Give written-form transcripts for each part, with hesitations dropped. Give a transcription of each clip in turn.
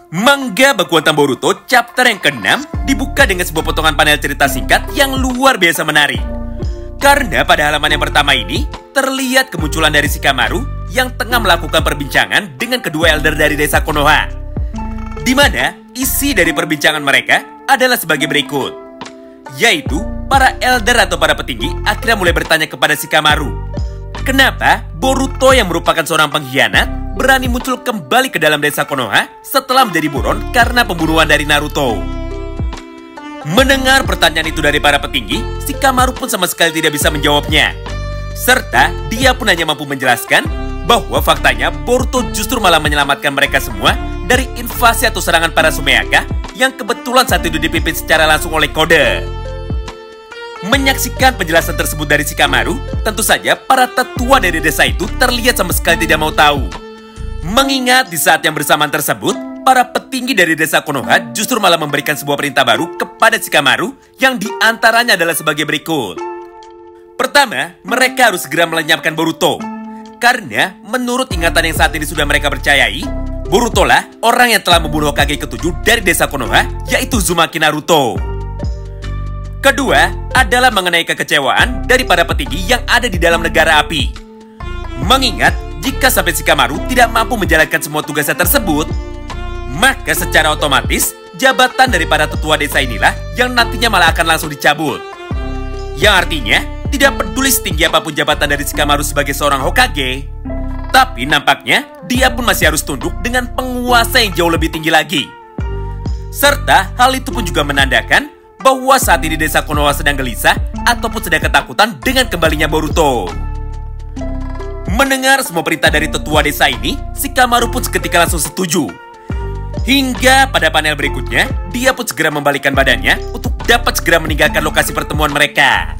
Manga Bakuan Boruto chapter yang ke-6 dibuka dengan sebuah potongan panel cerita singkat yang luar biasa menarik. Karena pada halaman yang pertama ini, terlihat kemunculan dari Shikamaru yang tengah melakukan perbincangan dengan kedua elder dari desa Konoha. Di mana isi dari perbincangan mereka adalah sebagai berikut. Yaitu, para elder atau para petinggi akhirnya mulai bertanya kepada Shikamaru, kenapa Boruto yang merupakan seorang pengkhianat berani muncul kembali ke dalam desa Konoha setelah menjadi buron karena pembunuhan dari Naruto. Mendengar pertanyaan itu dari para petinggi, Shikamaru pun sama sekali tidak bisa menjawabnya. Serta dia pun hanya mampu menjelaskan bahwa faktanya Boruto justru malah menyelamatkan mereka semua dari invasi atau serangan para Sumeaka yang kebetulan saat itu dipimpin secara langsung oleh Kode. Menyaksikan penjelasan tersebut dari Shikamaru, tentu saja para tetua dari desa itu terlihat sama sekali tidak mau tahu. Mengingat di saat yang bersamaan tersebut, para petinggi dari desa Konoha justru malah memberikan sebuah perintah baru kepada Shikamaru yang diantaranya adalah sebagai berikut. Pertama, mereka harus segera melenyapkan Boruto. Karena menurut ingatan yang saat ini sudah mereka percayai, Boruto lah orang yang telah membunuh Hokage ke-7 dari desa Konoha, yaitu Uzumaki Naruto. Kedua, adalah mengenai kekecewaan dari para petinggi yang ada di dalam negara api. Mengingat, jika sampai Shikamaru tidak mampu menjalankan semua tugasnya tersebut, maka secara otomatis jabatan dari para tetua desa inilah yang nantinya malah akan langsung dicabut. Yang artinya, tidak peduli setinggi apapun jabatan dari Shikamaru sebagai seorang Hokage, tapi nampaknya dia pun masih harus tunduk dengan penguasa yang jauh lebih tinggi lagi. Serta hal itu pun juga menandakan bahwa saat ini desa Konoha sedang gelisah ataupun sedang ketakutan dengan kembalinya Boruto. Mendengar semua perintah dari tetua desa ini, Shikamaru pun seketika langsung setuju. Hingga pada panel berikutnya, dia pun segera membalikkan badannya untuk dapat segera meninggalkan lokasi pertemuan mereka.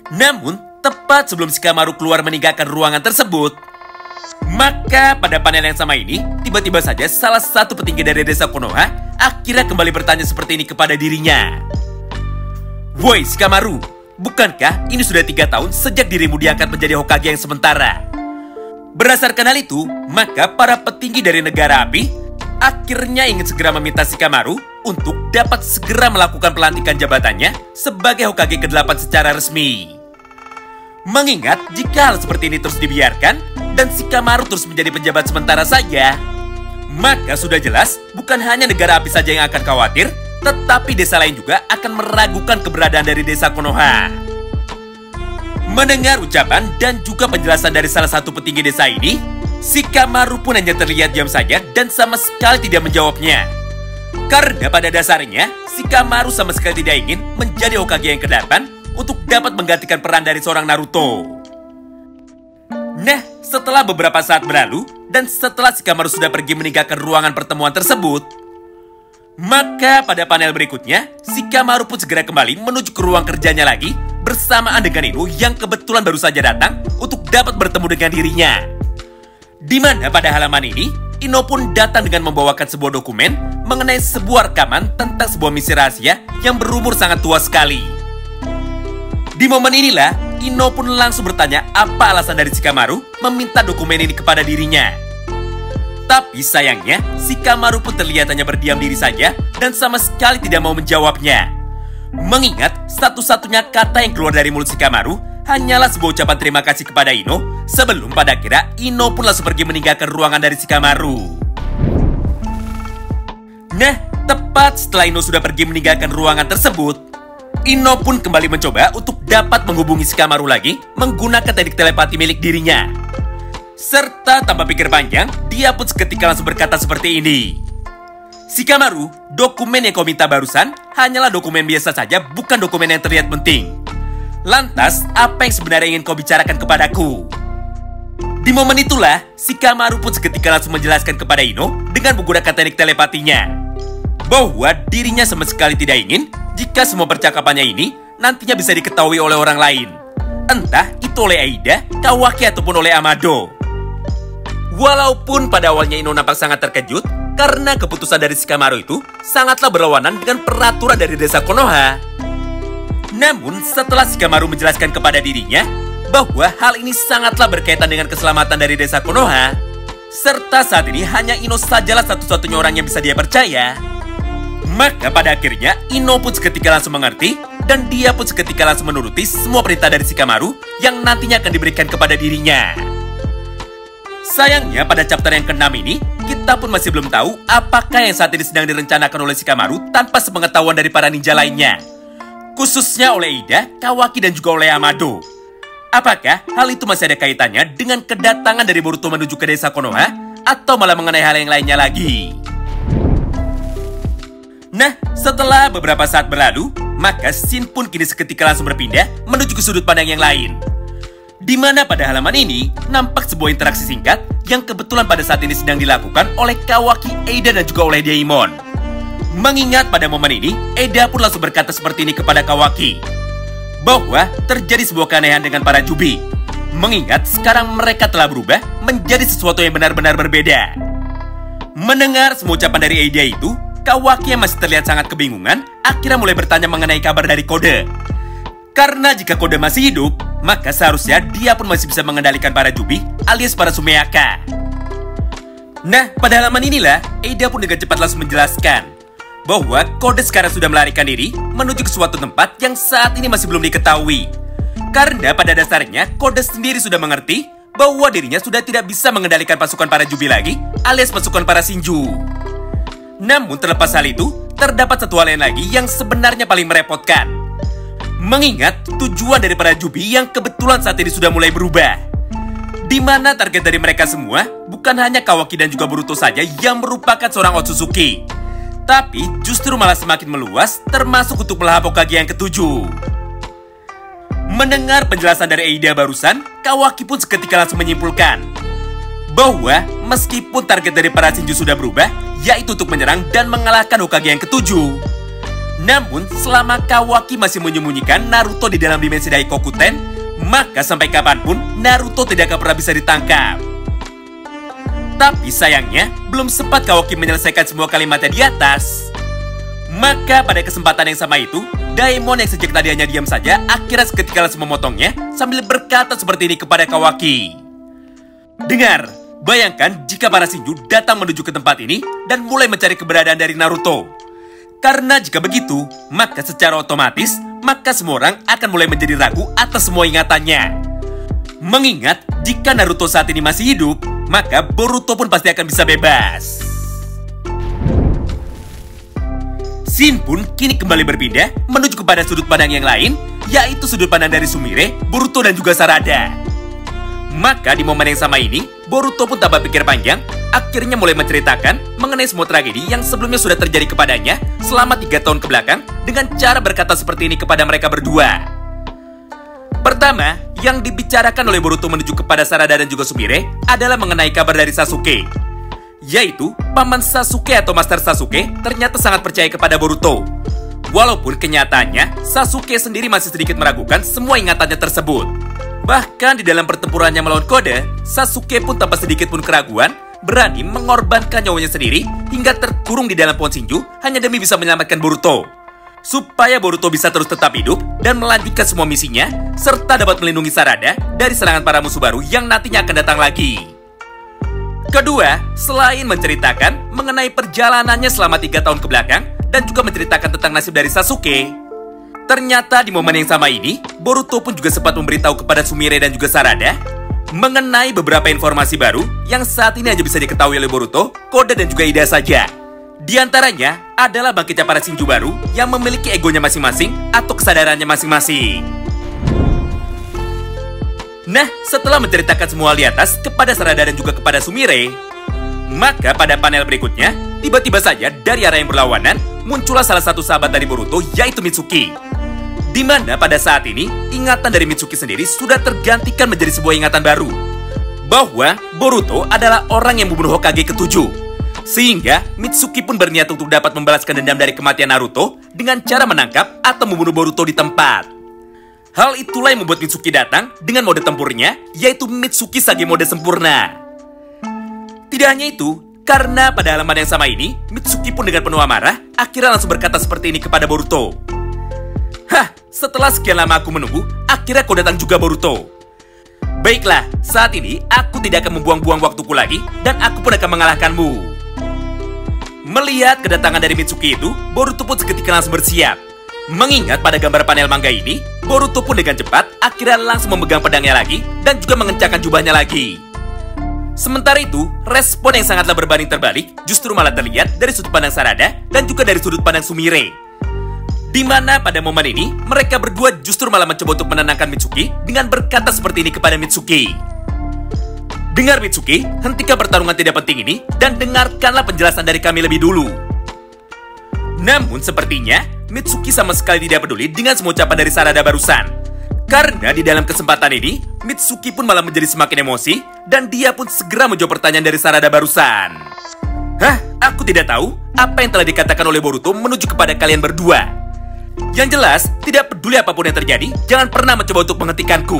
Namun, tepat sebelum Shikamaru keluar meninggalkan ruangan tersebut, maka pada panel yang sama ini, tiba-tiba saja salah satu petinggi dari desa Konoha akhirnya kembali bertanya seperti ini kepada dirinya. Woi Shikamaru, bukankah ini sudah 3 tahun sejak dirimu diangkat menjadi Hokage yang sementara? Berdasarkan hal itu, maka para petinggi dari negara api akhirnya ingin segera meminta Shikamaru untuk dapat segera melakukan pelantikan jabatannya sebagai Hokage ke-8 secara resmi. Mengingat jika hal seperti ini terus dibiarkan dan Shikamaru terus menjadi penjabat sementara saja, maka sudah jelas bukan hanya negara api saja yang akan khawatir, tetapi desa lain juga akan meragukan keberadaan dari desa Konoha. Mendengar ucapan dan juga penjelasan dari salah satu petinggi desa ini, Shikamaru pun hanya terlihat diam saja dan sama sekali tidak menjawabnya. Karena pada dasarnya, Shikamaru sama sekali tidak ingin menjadi Hokage yang ke-8 untuk dapat menggantikan peran dari seorang Naruto. Nah, setelah beberapa saat berlalu, dan setelah Shikamaru sudah pergi meninggalkan ruangan pertemuan tersebut, maka pada panel berikutnya, Shikamaru pun segera kembali menuju ke ruang kerjanya lagi bersamaan dengan Ino yang kebetulan baru saja datang untuk dapat bertemu dengan dirinya. Di mana pada halaman ini, Ino pun datang dengan membawakan sebuah dokumen mengenai sebuah rekaman tentang sebuah misi rahasia yang berumur sangat tua sekali. Di momen inilah, Ino pun langsung bertanya apa alasan dari Shikamaru meminta dokumen ini kepada dirinya. Tapi sayangnya, Shikamaru pun terlihat hanya berdiam diri saja dan sama sekali tidak mau menjawabnya. Mengingat satu-satunya kata yang keluar dari mulut Shikamaru hanyalah sebuah ucapan terima kasih kepada Ino sebelum pada akhirnya Ino pun langsung pergi meninggalkan ruangan dari Shikamaru. Nah, tepat setelah Ino sudah pergi meninggalkan ruangan tersebut, Ino pun kembali mencoba untuk dapat menghubungi Shikamaru lagi menggunakan teknik telepati milik dirinya. Serta tanpa pikir panjang, dia pun seketika langsung berkata seperti ini. Shikamaru, dokumen yang kau minta barusan hanyalah dokumen biasa saja, bukan dokumen yang terlihat penting. Lantas, apa yang sebenarnya ingin kau bicarakan kepadaku? Di momen itulah, Shikamaru pun seketika langsung menjelaskan kepada Ino dengan menggunakan teknik telepatinya bahwa dirinya sama sekali tidak ingin jika semua percakapannya ini nantinya bisa diketahui oleh orang lain. Entah itu oleh Aida, Kawaki ataupun oleh Amado. Walaupun pada awalnya Ino nampak sangat terkejut karena keputusan dari Shikamaru itu sangatlah berlawanan dengan peraturan dari desa Konoha. Namun setelah Shikamaru menjelaskan kepada dirinya bahwa hal ini sangatlah berkaitan dengan keselamatan dari desa Konoha, serta saat ini hanya Ino sajalah satu-satunya orang yang bisa dia percaya, maka pada akhirnya Ino pun seketika langsung mengerti dan dia pun seketika langsung menuruti semua perintah dari Shikamaru yang nantinya akan diberikan kepada dirinya. Sayangnya pada chapter yang ke-6 ini, kita pun masih belum tahu apakah yang saat ini sedang direncanakan oleh Shikamaru tanpa sepengetahuan dari para ninja lainnya, khususnya oleh Ida, Kawaki, dan juga oleh Amado. Apakah hal itu masih ada kaitannya dengan kedatangan dari Boruto menuju ke desa Konoha, atau malah mengenai hal yang lainnya lagi? Nah, setelah beberapa saat berlalu, maka Shin pun kini seketika langsung berpindah menuju ke sudut pandang yang lain. Di mana pada halaman ini, nampak sebuah interaksi singkat yang kebetulan pada saat ini sedang dilakukan oleh Kawaki, Eida, dan juga oleh Daimon. Mengingat pada momen ini, Eida pun langsung berkata seperti ini kepada Kawaki, bahwa terjadi sebuah keanehan dengan para Jubi. Mengingat sekarang mereka telah berubah menjadi sesuatu yang benar-benar berbeda. Mendengar semua ucapan dari Eida itu, Kawaki yang masih terlihat sangat kebingungan, akhirnya mulai bertanya mengenai kabar dari Kode. Karena jika Kode masih hidup, maka seharusnya dia pun masih bisa mengendalikan para Jubi alias para Sumeaka. Nah, pada halaman inilah, Eida pun dengan cepat langsung menjelaskan bahwa Kode sekarang sudah melarikan diri menuju ke suatu tempat yang saat ini masih belum diketahui. Karena pada dasarnya, Kode sendiri sudah mengerti bahwa dirinya sudah tidak bisa mengendalikan pasukan para Jubi lagi alias pasukan para Shinju. Namun terlepas hal itu, terdapat satu hal lain lagi yang sebenarnya paling merepotkan. Mengingat tujuan dari para Jubi yang kebetulan saat ini sudah mulai berubah. Di mana target dari mereka semua bukan hanya Kawaki dan juga Boruto saja yang merupakan seorang Otsutsuki, tapi justru malah semakin meluas termasuk untuk melahap Hokage yang ke-7. Mendengar penjelasan dari Eida barusan, Kawaki pun seketika langsung menyimpulkan bahwa meskipun target dari para Shinju sudah berubah, yaitu untuk menyerang dan mengalahkan Hokage yang ke-7, namun selama Kawaki masih menyembunyikan Naruto di dalam dimensi Daikokuten, maka sampai kapanpun Naruto tidak akan pernah bisa ditangkap. Tapi sayangnya, belum sempat Kawaki menyelesaikan semua kalimatnya di atas, maka pada kesempatan yang sama itu, Daimon yang sejak tadi hanya diam saja akhirnya seketika langsung memotongnya sambil berkata seperti ini kepada Kawaki. Dengar, bayangkan jika para Shinju datang menuju ke tempat ini dan mulai mencari keberadaan dari Naruto. Karena jika begitu, maka secara otomatis, maka semua orang akan mulai menjadi ragu atas semua ingatannya. Mengingat, jika Naruto saat ini masih hidup, maka Boruto pun pasti akan bisa bebas. Shin pun kini kembali berpindah menuju kepada sudut pandang yang lain, yaitu sudut pandang dari Sumire, Boruto, dan juga Sarada. Maka di momen yang sama ini, Boruto pun tanpa pikir panjang, akhirnya mulai menceritakan mengenai semua tragedi yang sebelumnya sudah terjadi kepadanya selama 3 tahun kebelakang dengan cara berkata seperti ini kepada mereka berdua. Pertama, yang dibicarakan oleh Boruto menuju kepada Sarada dan juga Sumire adalah mengenai kabar dari Sasuke, yaitu paman Sasuke atau Master Sasuke ternyata sangat percaya kepada Boruto. Walaupun kenyataannya, Sasuke sendiri masih sedikit meragukan semua ingatannya tersebut. Bahkan di dalam pertempurannya melawan Kode, Sasuke pun tanpa sedikit pun keraguan berani mengorbankan nyawanya sendiri hingga terkurung di dalam pohon Shinju hanya demi bisa menyelamatkan Boruto, supaya Boruto bisa terus tetap hidup dan melanjutkan semua misinya serta dapat melindungi Sarada dari serangan para musuh baru yang nantinya akan datang lagi. Kedua, selain menceritakan mengenai perjalanannya selama 3 tahun kebelakang dan juga menceritakan tentang nasib dari Sasuke, ternyata di momen yang sama ini, Boruto pun juga sempat memberitahu kepada Sumire dan juga Sarada mengenai beberapa informasi baru yang saat ini hanya bisa diketahui oleh Boruto, Kode, dan juga Ida saja. Di antaranya adalah bangkitnya para Shinju baru yang memiliki egonya masing-masing atau kesadarannya masing-masing. Nah, setelah menceritakan semua hal di atas kepada Sarada dan juga kepada Sumire, maka pada panel berikutnya, tiba-tiba saja dari arah yang berlawanan, muncullah salah satu sahabat dari Boruto, yaitu Mitsuki. Di mana pada saat ini, ingatan dari Mitsuki sendiri sudah tergantikan menjadi sebuah ingatan baru, bahwa Boruto adalah orang yang membunuh Hokage ke-7. Sehingga Mitsuki pun berniat untuk dapat membalaskan dendam dari kematian Naruto dengan cara menangkap atau membunuh Boruto di tempat. Hal itulah yang membuat Mitsuki datang dengan mode tempurnya, yaitu Mitsuki Sage mode sempurna. Tidak hanya itu, karena pada halaman yang sama ini, Mitsuki pun dengan penuh amarah akhirnya langsung berkata seperti ini kepada Boruto. Hah, setelah sekian lama aku menunggu, akhirnya kau datang juga, Boruto. Baiklah, saat ini aku tidak akan membuang-buang waktuku lagi dan aku pun akan mengalahkanmu. Melihat kedatangan dari Mitsuki itu, Boruto pun seketika langsung bersiap. Mengingat pada gambar panel manga ini, Boruto pun dengan cepat akhirnya langsung memegang pedangnya lagi dan juga mengencangkan jubahnya lagi. Sementara itu, respon yang sangatlah berbanding terbalik justru malah terlihat dari sudut pandang Sarada dan juga dari sudut pandang Sumire. Di mana pada momen ini, mereka berdua justru malah mencoba untuk menenangkan Mitsuki dengan berkata seperti ini kepada Mitsuki. Dengar Mitsuki, hentikan pertarungan tidak penting ini dan dengarkanlah penjelasan dari kami lebih dulu. Namun sepertinya, Mitsuki sama sekali tidak peduli dengan semua ucapan dari Sarada barusan. Karena di dalam kesempatan ini, Mitsuki pun malah menjadi semakin emosi dan dia pun segera menjawab pertanyaan dari Sarada barusan. Hah? Aku tidak tahu apa yang telah dikatakan oleh Boruto menuju kepada kalian berdua. Yang jelas, tidak peduli apapun yang terjadi, jangan pernah mencoba untuk menghentikanku.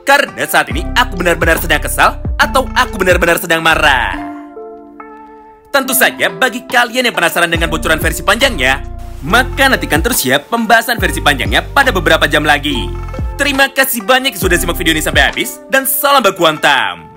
Karena saat ini aku benar-benar sedang kesal atau aku benar-benar sedang marah. Tentu saja bagi kalian yang penasaran dengan bocoran versi panjangnya, maka nantikan terus ya pembahasan versi panjangnya pada beberapa jam lagi. Terima kasih banyak yang sudah simak video ini sampai habis dan salam baku hantam.